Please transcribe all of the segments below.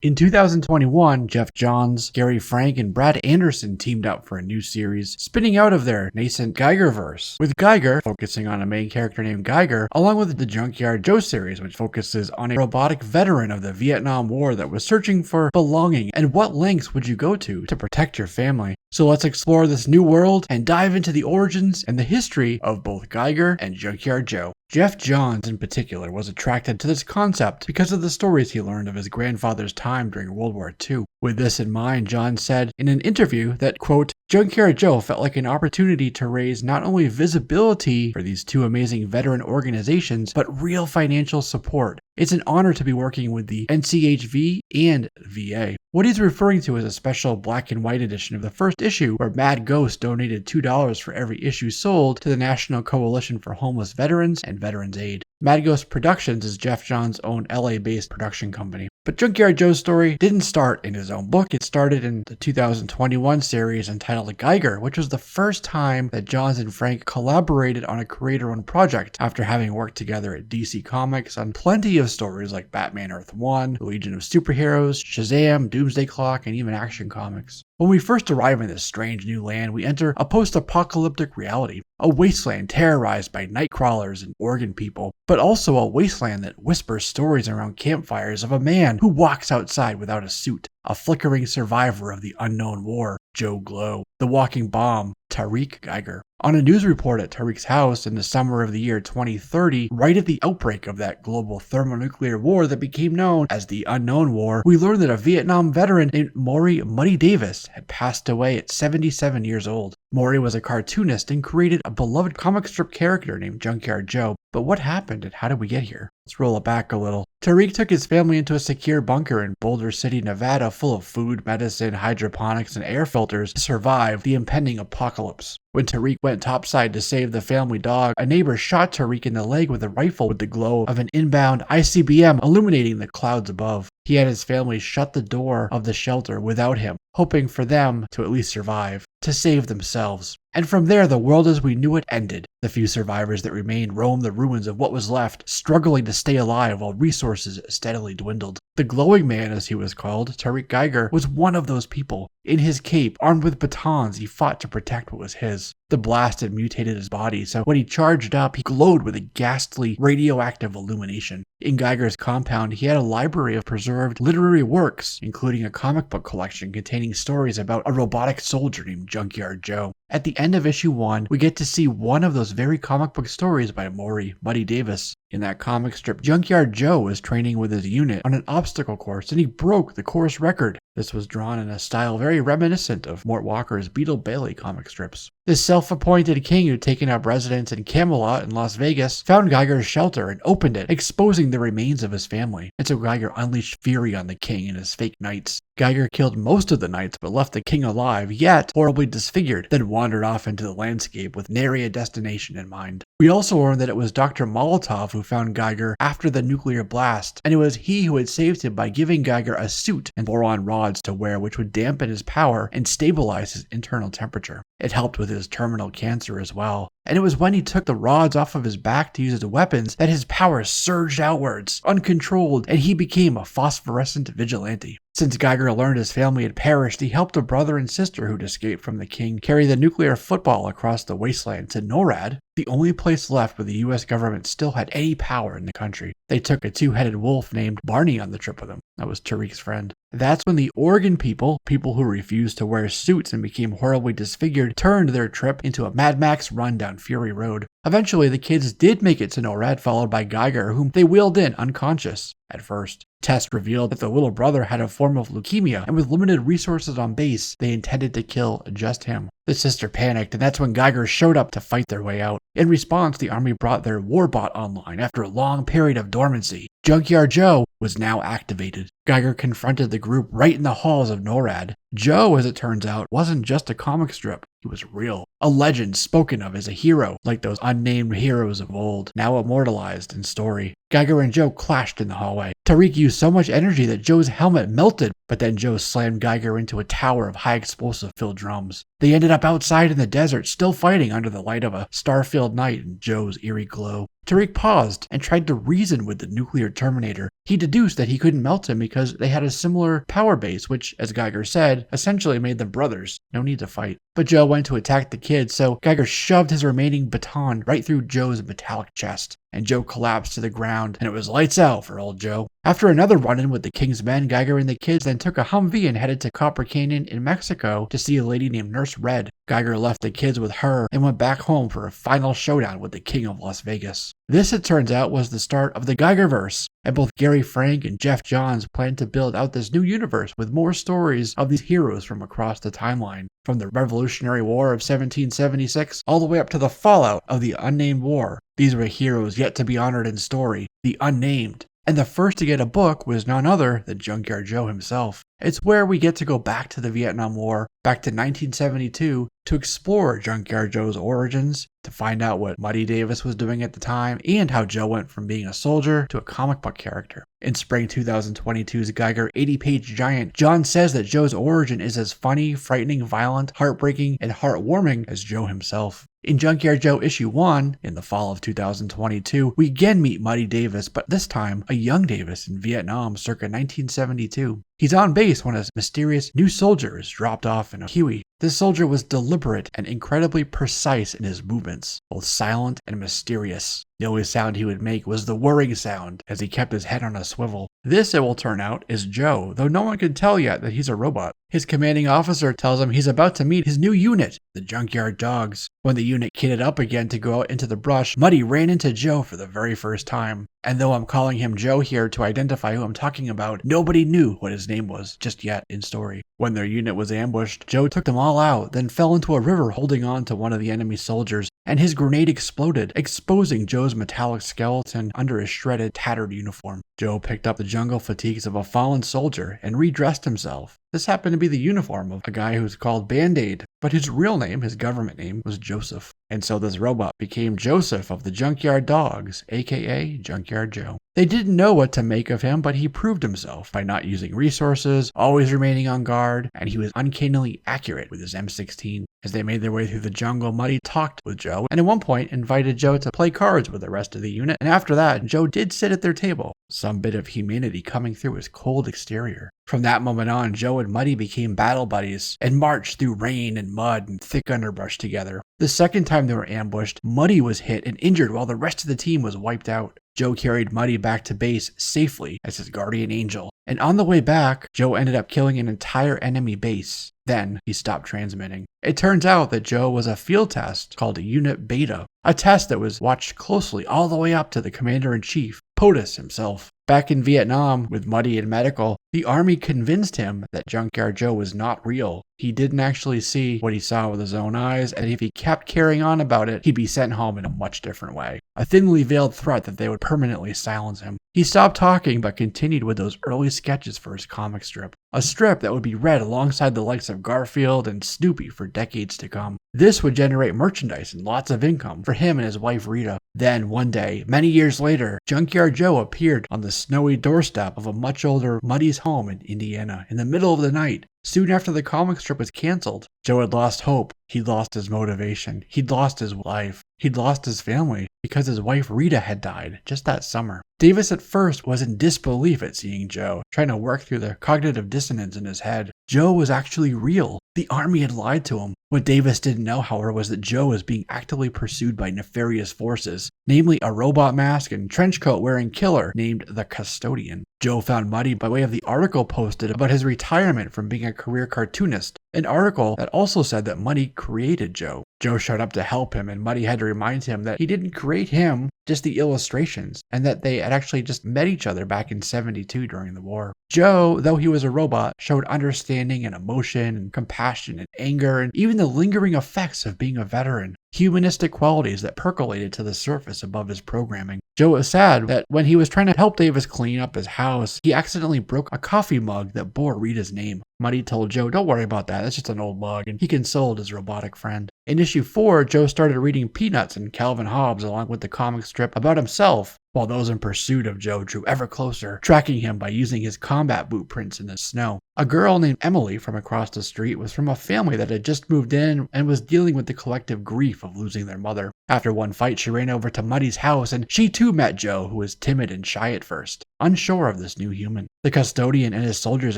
In 2021, Geoff Johns, Gary Frank, and Brad Anderson teamed up for a new series spinning out of their nascent Geigerverse, with Geiger focusing on a main character named Geiger, along with the Junkyard Joe series, which focuses on a robotic veteran of the Vietnam War that was searching for belonging and what lengths would you go to protect your family. So let's explore this new world and dive into the origins and the history of both Geiger and Junkyard Joe. Geoff Johns, in particular, was attracted to this concept because of the stories he learned of his grandfather's time during World War II. With this in mind, Johns said in an interview that, quote, Junkyard Joe felt like an opportunity to raise not only visibility for these two amazing veteran organizations, but real financial support. It's an honor to be working with the NCHV and VA. What he's referring to is a special black and white edition of the first issue where Mad Ghost donated $2 for every issue sold to the National Coalition for Homeless Veterans and Veterans Aid. Mad Ghost Productions is Geoff Johns' own LA-based production company. But Junkyard Joe's story didn't start in his own book. It started in the 2021 series entitled Geiger, which was the first time that Johns and Frank collaborated on a creator-owned project after having worked together at DC Comics on plenty of stories like Batman Earth 1, The Legion of Superheroes, Shazam, Doomsday Clock, and even Action Comics. When we first arrive in this strange new land, we enter a post-apocalyptic reality, a wasteland terrorized by night crawlers and organ people, but also a wasteland that whispers stories around campfires of a man who walks outside without a suit, a flickering survivor of the unknown war, Joe Glow, the walking bomb, Tariq Geiger. On a news report at Tariq's house in the summer of the year 2030, right at the outbreak of that global thermonuclear war that became known as the Unknown War, we learned that a Vietnam veteran named Maury Muddy Davis had passed away at 77 years old. Maury was a cartoonist and created a beloved comic strip character named Junkyard Joe. But what happened and how did we get here? Let's roll it back a little. Tariq took his family into a secure bunker in Boulder City, Nevada, full of food, medicine, hydroponics, and air filters to survive the impending apocalypse. When Tariq went topside to save the family dog, a neighbor shot Tariq in the leg with a rifle with the glow of an inbound ICBM illuminating the clouds above. He had his family shut the door of the shelter without him, hoping for them to at least survive, to save themselves. And from there, the world as we knew it ended. The few survivors that remained roamed the ruins of what was left, struggling to stay alive while resources steadily dwindled. The glowing man, as he was called, Tariq Geiger, was one of those people. In his cape, armed with batons, he fought to protect what was his. The blast had mutated his body, so when he charged up, he glowed with a ghastly, radioactive illumination. In Geiger's compound, he had a library of preserved literary works, including a comic book collection containing stories about a robotic soldier named Junkyard Joe. At the end of issue 1, we get to see one of those very comic book stories by Maury Muddy Davis. In that comic strip, Junkyard Joe was training with his unit on an obstacle course, and he broke the course record. This was drawn in a style very reminiscent of Mort Walker's Beetle Bailey comic strips. This self-appointed king who'd taken up residence in Camelot in Las Vegas found Geiger's shelter and opened it, exposing the remains of his family. And so Geiger unleashed fury on the king and his fake knights. Geiger killed most of the knights but left the king alive, yet horribly disfigured, then wandered off into the landscape with nary a destination in mind. We also learned that it was Dr. Molotov who found Geiger after the nuclear blast, and it was he who had saved him by giving Geiger a suit and boron rods to wear which would dampen his power and stabilize his internal temperature. It helped with his terminal cancer as well. And it was when he took the rods off of his back to use as weapons that his power surged outwards, uncontrolled, and he became a phosphorescent vigilante. Since Geiger learned his family had perished, he helped a brother and sister who'd escaped from the king carry the nuclear football across the wasteland to NORAD, the only place left where the US government still had any power in the country. They took a two-headed wolf named Barney on the trip with them. That was Tariq's friend. That's when the Oregon people who refused to wear suits and became horribly disfigured, turned their trip into a Mad Max run down Fury Road. Eventually, the kids did make it to NORAD, followed by Geiger, whom they wheeled in unconscious at first. Tests revealed that the little brother had a form of leukemia, and with limited resources on base, they intended to kill just him. The sister panicked, and that's when Geiger showed up to fight their way out. In response, the army brought their warbot online after a long period of dormancy. Junkyard Joe was now activated. Geiger confronted the group right in the halls of NORAD. Joe, as it turns out, wasn't just a comic strip. He was real. A legend spoken of as a hero, like those unnamed heroes of old, now immortalized in story. Geiger and Joe clashed in the hallway. Tariq used so much energy that Joe's helmet melted, but then Joe slammed Geiger into a tower of high explosive filled drums. They ended up outside in the desert, still fighting under the light of a star-filled night and Joe's eerie glow. Tariq paused and tried to reason with the nuclear Terminator. He deduced that he couldn't melt him because they had a similar power base, which, as Geiger said, essentially made them brothers. No need to fight. But Joe went to attack the kid, so Geiger shoved his remaining baton right through Joe's metallic chest, and Joe collapsed to the ground, and it was lights out for old Joe. After another run-in with the King's men, Geiger and the kids then took a Humvee and headed to Copper Canyon in Mexico to see a lady named Nurse Red. Geiger left the kids with her and went back home for a final showdown with the King of Las Vegas. This, it turns out, was the start of the Geigerverse, and both Gary Frank and Geoff Johns planned to build out this new universe with more stories of these heroes from across the timeline, from the Revolutionary War of 1776 all the way up to the fallout of the Unnamed War. These were heroes yet to be honored in story, the unnamed. And the first to get a book was none other than Junkyard Joe himself. It's where we get to go back to the Vietnam War, back to 1972, to explore Junkyard Joe's origins, to find out what Muddy Davis was doing at the time, and how Joe went from being a soldier to a comic book character. In spring 2022's Geiger 80-page giant, John says that Joe's origin is as funny, frightening, violent, heartbreaking, and heartwarming as Joe himself. In Junkyard Joe issue 1, in the fall of 2022, we again meet Muddy Davis, but this time a young Davis in Vietnam circa 1972. He's on base when a mysterious new soldier is dropped off in a Huey. This soldier was deliberate and incredibly precise in his movements, both silent and mysterious. The only sound he would make was the whirring sound as he kept his head on a swivel. This, it will turn out, is Joe, though no one can tell yet that he's a robot. His commanding officer tells him he's about to meet his new unit, the Junkyard Dogs. When the unit kitted up again to go out into the brush, Muddy ran into Joe for the very first time. And though I'm calling him Joe here to identify who I'm talking about, nobody knew what his name was just yet in story. When their unit was ambushed, Joe took them all out, then fell into a river holding on to one of the enemy soldiers, and his grenade exploded, exposing Joe's metallic skeleton under his shredded, tattered uniform. Joe picked up the jungle fatigues of a fallen soldier and redressed himself. This happened to be the uniform of a guy who's called Band-Aid, but his real name, his government name, was Joseph. And so this robot became Joseph of the Junkyard Dogs, aka Junkyard Joe. They didn't know what to make of him, but he proved himself by not using resources, always remaining on guard, and he was uncannily accurate with his M16. As they made their way through the jungle, Muddy talked with Joe, and at one point invited Joe to play cards with the rest of the unit, and after that, Joe did sit at their table, some bit of humanity coming through his cold exterior. From that moment on, Joe and Muddy became battle buddies and marched through rain and mud and thick underbrush together. The second time they were ambushed, Muddy was hit and injured while the rest of the team was wiped out. Joe carried Muddy back to base safely as his guardian angel, and on the way back, Joe ended up killing an entire enemy base. Then he stopped transmitting. It turns out that Joe was a field test called a Unit Beta, a test that was watched closely all the way up to the Commander-in-Chief, POTUS himself. Back in Vietnam, with Muddy in medical, the army convinced him that Junkyard Joe was not real. He didn't actually see what he saw with his own eyes, and if he kept carrying on about it, he'd be sent home in a much different way. A thinly veiled threat that they would permanently silence him. He stopped talking, but continued with those early sketches for his comic strip. A strip that would be read alongside the likes of Garfield and Snoopy for decades to come. This would generate merchandise and lots of income for him and his wife Rita. Then, one day, many years later, Junkyard Joe appeared on the snowy doorstep of a much older Muddy's home in Indiana in the middle of the night. Soon after the comic strip was canceled, Joe had lost hope. He'd lost his motivation. He'd lost his life. He'd lost his family because his wife Rita had died just that summer. Davis at first was in disbelief at seeing Joe, trying to work through the cognitive dissonance in his head. Joe was actually real. The army had lied to him. What Davis didn't know, however, was that Joe was being actively pursued by nefarious forces, namely a robot mask and trench coat wearing killer named the Custodian. Joe found Muddy by way of the article posted about his retirement from being a career cartoonist, an article that also said that Muddy created Joe. Joe showed up to help him, and Muddy had to remind him that he didn't create him, just the illustrations, and that they had actually just met each other back in '72 during the war. Joe, though he was a robot, showed understanding and emotion and compassion and anger and even the lingering effects of being a veteran, humanistic qualities that percolated to the surface above his programming. Joe was sad that when he was trying to help Davis clean up his house, he accidentally broke a coffee mug that bore Rita's name. Muddy told Joe, "Don't worry about that, that's just an old bug," and he consoled his robotic friend. In issue 4, Joe started reading Peanuts and Calvin Hobbes along with the comic strip about himself, while those in pursuit of Joe drew ever closer, tracking him by using his combat boot prints in the snow. A girl named Emily from across the street was from a family that had just moved in and was dealing with the collective grief of losing their mother. After one fight, she ran over to Muddy's house and she too met Joe, who was timid and shy at first, unsure of this new human. The Custodian and his soldiers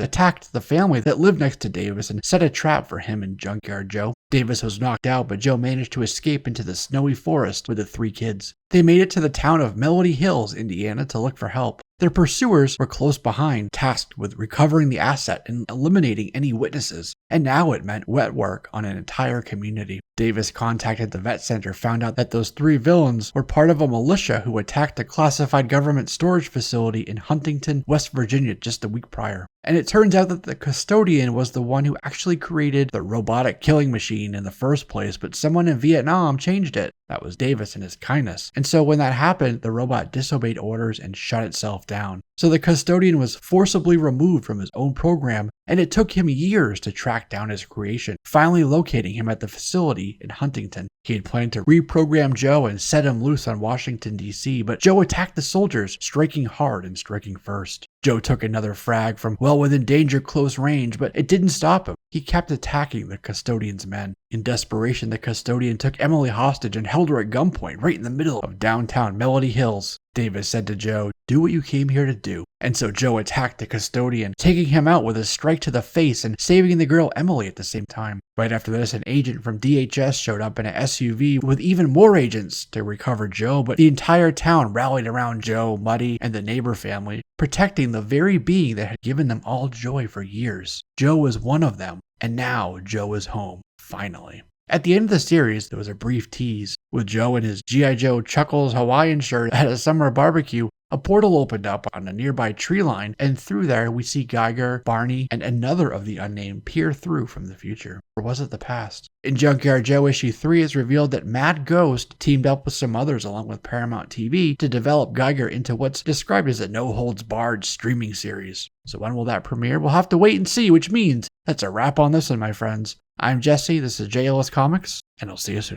attacked the family that lived next to Davis and set a trap for him and Junkyard Joe. Davis was knocked out, but Joe managed to escape into the snowy forest with the 3 kids. They made it to the town of Melody Hills, Indiana, to look for help. Their pursuers were close behind, tasked with recovering the asset and eliminating any witnesses, and now it meant wet work on an entire community. Davis contacted the vet center, found out that those 3 villains were part of a militia who attacked a classified government storage facility in Huntington, West Virginia just a week prior. And it turns out that the Custodian was the one who actually created the robotic killing machine in the first place, but someone in Vietnam changed it. That was Davis and his kindness. And so when that happened, the robot disobeyed orders and shut itself down. So the Custodian was forcibly removed from his own program, and it took him years to track down his creation, finally locating him at the facility in Huntington. He had planned to reprogram Joe and set him loose on Washington, D.C., but Joe attacked the soldiers, striking hard and striking first. Joe took another frag from well within danger close range, but it didn't stop him. He kept attacking the Custodian's men. In desperation, the Custodian took Emily hostage and held her at gunpoint right in the middle of downtown Melody Hills. Davis said to Joe, "Do what you came here to do." And so Joe attacked the Custodian, taking him out with a strike to the face and saving the girl Emily at the same time. Right after this, an agent from DHS showed up in an SUV with even more agents to recover Joe, but the entire town rallied around Joe, Muddy, and the neighbor family, protecting the very being that had given them all joy for years. Joe was one of them, and now Joe is home, finally. At the end of the series, there was a brief tease. With Joe in his G.I. Joe Chuckles Hawaiian shirt at a summer barbecue, a portal opened up on a nearby tree line, and through there we see Geiger, Barney, and another of the unnamed peer through from the future. Or was it the past? In Junkyard Joe issue 3, it's revealed that Mad Ghost teamed up with some others along with Paramount TV to develop Geiger into what's described as a no-holds-barred streaming series. So when will that premiere? We'll have to wait and see, which means that's a wrap on this one, my friends. I'm Jesse, this is JLS Comics, and I'll see you soon.